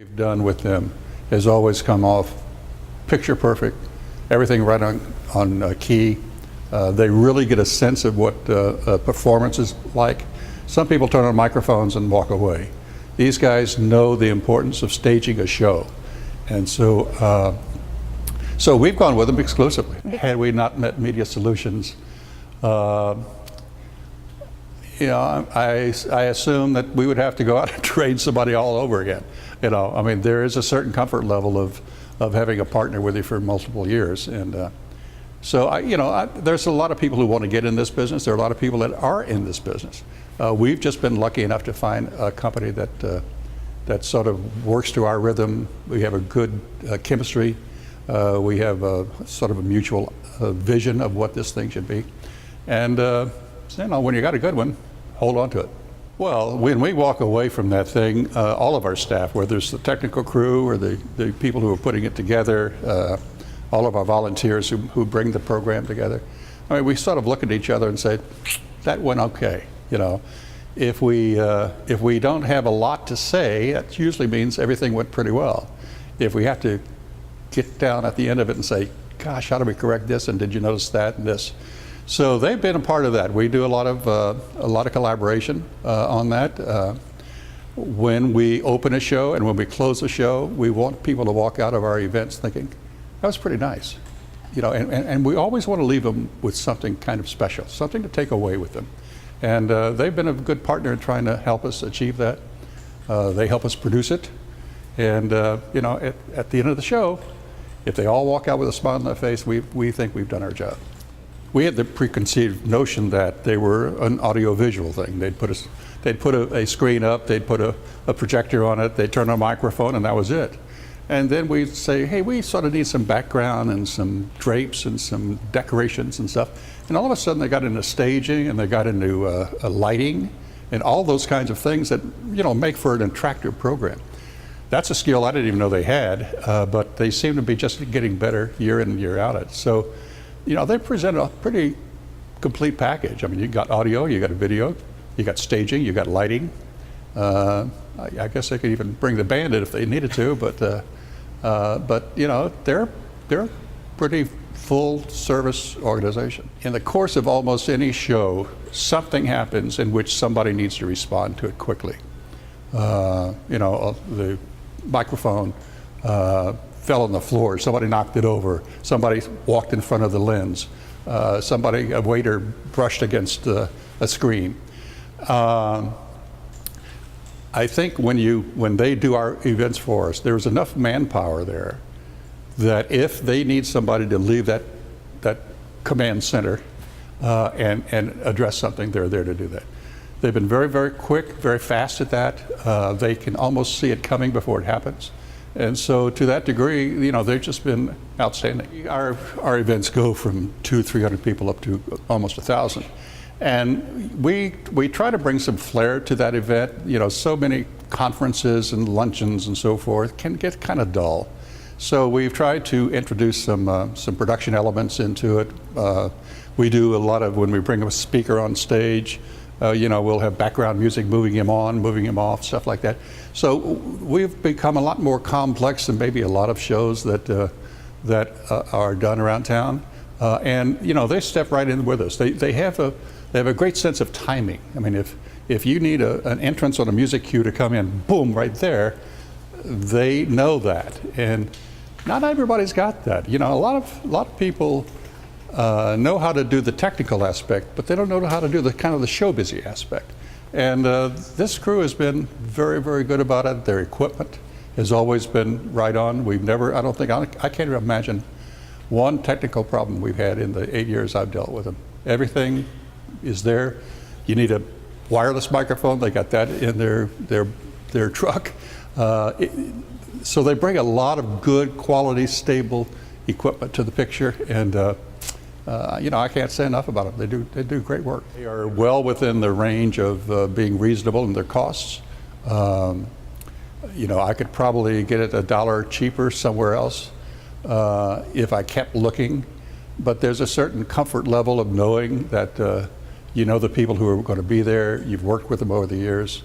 We've done with them has always come off picture perfect, everything right on key. They really get a sense of what a performance is like. Some people turn on microphones and walk away. These guys know the importance of staging a show. And so we've gone with them exclusively. Had we not met Media Solutions, I assume that we would have to go out and train somebody all over again. I mean, there is a certain comfort level of having a partner with you for multiple years. And there's a lot of people who want to get in this business. There are a lot of people that are in this business. We've just been lucky enough to find a company that sort of works to our rhythm. We have a good chemistry. We have sort of a mutual vision of what this thing should be. And when you got a good one, hold on to it. Well, when we walk away from that thing, all of our staff, whether it's the technical crew or the people who are putting it together, all of our volunteers who bring the program together, I mean, we sort of look at each other and say, that went okay. If we don't have a lot to say, that usually means everything went pretty well. If we have to get down at the end of it and say, gosh, how do we correct this, and did you notice that and this? So they've been a part of that. We do a lot of collaboration on that. When we open a show and when we close a show, we want people to walk out of our events thinking, that was pretty nice. And we always want to leave them with something kind of special, something to take away with them. And they've been a good partner in trying to help us achieve that. They help us produce it. And at the end of the show, if they all walk out with a smile on their face, we think we've done our job. We had the preconceived notion that they were an audio-visual thing. They'd put a screen up, they'd put a projector on it, they'd turn on a microphone, and that was it. And then we'd say, hey, we sort of need some background and some drapes and some decorations and stuff. And all of a sudden they got into staging and they got into lighting and all those kinds of things that make for an attractive program. That's a skill I didn't even know they had, but they seem to be just getting better year in and year out at it. So, they present a pretty complete package. I mean, you got audio, you got a video, you got staging, you got lighting. I guess they could even bring the band in if they needed to, but they're a pretty full service organization. In the course of almost any show, something happens in which somebody needs to respond to it quickly. The microphone fell on the floor, somebody knocked it over, somebody walked in front of the lens, a waiter brushed against a screen. I think when they do our events for us, there's enough manpower there that if they need somebody to leave that command center and address something, they're there to do that. They've been very, very quick, very fast at that. They can almost see it coming before it happens. And so to that degree, they've just been outstanding. Our events go from 200-300 people up to almost 1,000. And we try to bring some flair to that event. So many conferences and luncheons and so forth can get kind of dull. So we've tried to introduce some production elements into it. We do a lot of, when we bring a speaker on stage, we'll have background music, moving him on, moving him off, stuff like that. So we've become a lot more complex than maybe a lot of shows that are done around town. And they step right in with us. They have a great sense of timing. I mean, if you need an entrance on a music cue to come in, boom, right there, they know that. And not everybody's got that. A lot of people know how to do the technical aspect, but they don't know how to do the kind of the show busy aspect. And this crew has been very, very good about it. Their equipment has always been right on. I can't even imagine one technical problem we've had in the 8 years I've dealt with them. Everything is there. You need a wireless microphone, they got that in their truck. So they bring a lot of good quality, stable equipment to the picture, and I can't say enough about them. They do great work. They are well within the range of being reasonable in their costs. I could probably get it $1 cheaper somewhere else if I kept looking, but there's a certain comfort level of knowing that the people who are going to be there, you've worked with them over the years.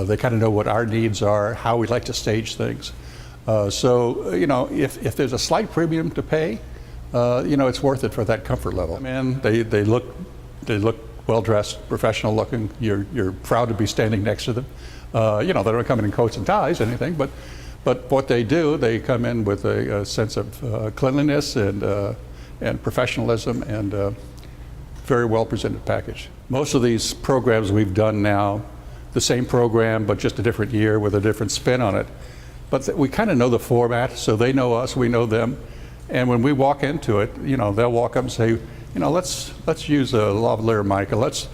They kind of know what our needs are, how we like to stage things. So, you know, if there's a slight premium to pay, you know, it's worth it for that comfort level. Man, they look well-dressed, professional looking. You're proud to be standing next to them. You know, they don't come in coats and ties or anything, but what they do, they come in with a sense of cleanliness and professionalism and very well presented package. Most of these programs we've done now, the same program but just a different year with a different spin on it. But we kind of know the format, so they know us, we know them. And when we walk into it, you know, they'll walk up and say, you know, let's use a lavalier mic, and let's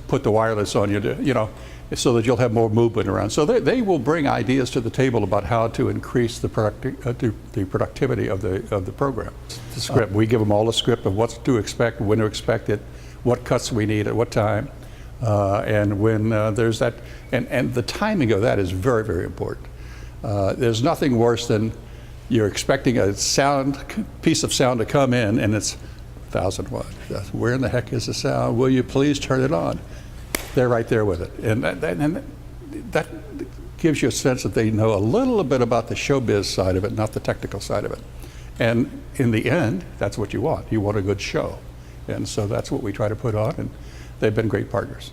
put the wireless on you, you know, so that you'll have more movement around. So they will bring ideas to the table about how to increase the productivity of the program. The script, we give them all a script of what to expect, when to expect it, what cuts we need at what time, and when there's that, and the timing of that is very, very important. There's nothing worse than you're expecting a piece of sound to come in and it's 1,000 watts. Where in the heck is the sound? Will you please turn it on? They're right there with it. And that gives you a sense that they know a little bit about the showbiz side of it, not the technical side of it. And in the end, that's what you want. You want a good show. And so that's what we try to put on, and they've been great partners.